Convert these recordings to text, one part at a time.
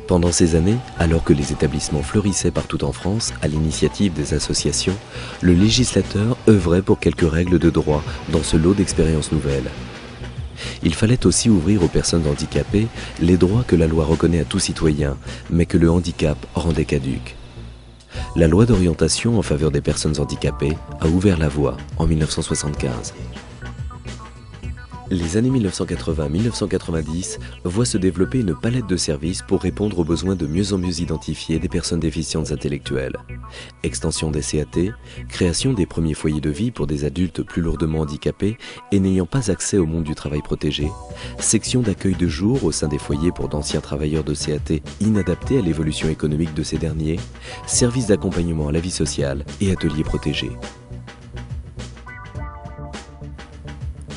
Pendant ces années, alors que les établissements fleurissaient partout en France à l'initiative des associations, le législateur œuvrait pour quelques règles de droit dans ce lot d'expériences nouvelles. Il fallait aussi ouvrir aux personnes handicapées les droits que la loi reconnaît à tout citoyen, mais que le handicap rendait caducs. La loi d'orientation en faveur des personnes handicapées a ouvert la voie en 1975. Les années 1980-1990 voient se développer une palette de services pour répondre aux besoins de mieux en mieux identifiés des personnes déficientes intellectuelles. Extension des CAT, création des premiers foyers de vie pour des adultes plus lourdement handicapés et n'ayant pas accès au monde du travail protégé, section d'accueil de jour au sein des foyers pour d'anciens travailleurs de CAT inadaptés à l'évolution économique de ces derniers, services d'accompagnement à la vie sociale et ateliers protégés.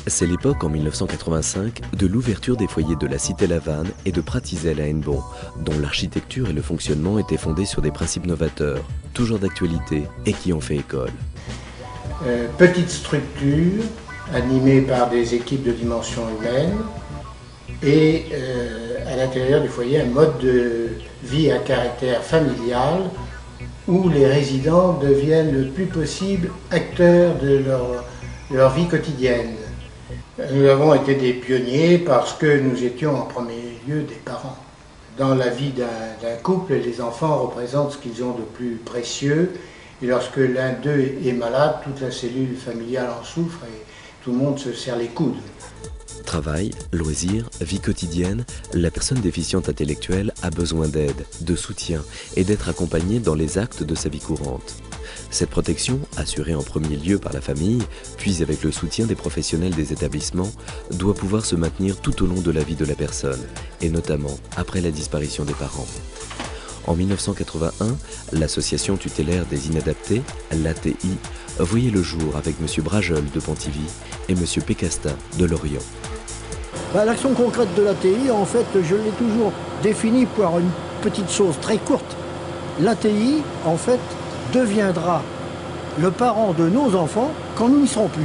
C'est l'époque, en 1985, de l'ouverture des foyers de la Cité-Lavanne et de Pratizell à Hennebont, dont l'architecture et le fonctionnement étaient fondés sur des principes novateurs, toujours d'actualité et qui ont fait école. Petite structure, animée par des équipes de dimension humaine, et à l'intérieur du foyer, un mode de vie à caractère familial, où les résidents deviennent le plus possible acteurs de leur vie quotidienne. Nous avons été des pionniers parce que nous étions en premier lieu des parents. Dans la vie d'un couple, les enfants représentent ce qu'ils ont de plus précieux. Et lorsque l'un d'eux est malade, toute la cellule familiale en souffre et tout le monde se serre les coudes. Travail, loisirs, vie quotidienne, la personne déficiente intellectuelle a besoin d'aide, de soutien et d'être accompagnée dans les actes de sa vie courante. Cette protection, assurée en premier lieu par la famille, puis avec le soutien des professionnels des établissements, doit pouvoir se maintenir tout au long de la vie de la personne, et notamment après la disparition des parents. En 1981, l'association tutélaire des inadaptés, l'ATI, voyait le jour avec M. Brageul de Pontivy et M. Pécastin de Lorient. L'action concrète de l'ATI, en fait, je l'ai toujours définie par une petite chose très courte. L'ATI, en fait, deviendra le parent de nos enfants quand nous n'y serons plus.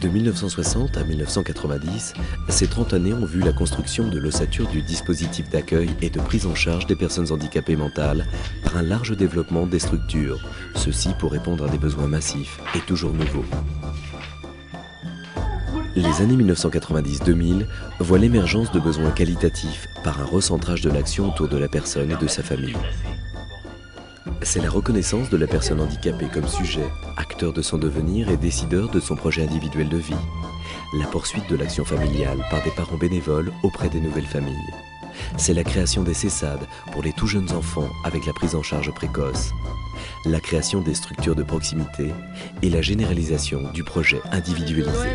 De 1960 à 1990, ces 30 années ont vu la construction de l'ossature du dispositif d'accueil et de prise en charge des personnes handicapées mentales par un large développement des structures, ceci pour répondre à des besoins massifs et toujours nouveaux. Les années 1990-2000 voient l'émergence de besoins qualitatifs par un recentrage de l'action autour de la personne et de sa famille. C'est la reconnaissance de la personne handicapée comme sujet, acteur de son devenir et décideur de son projet individuel de vie. La poursuite de l'action familiale par des parents bénévoles auprès des nouvelles familles. C'est la création des CESAD pour les tout jeunes enfants avec la prise en charge précoce. La création des structures de proximité et la généralisation du projet individualisé.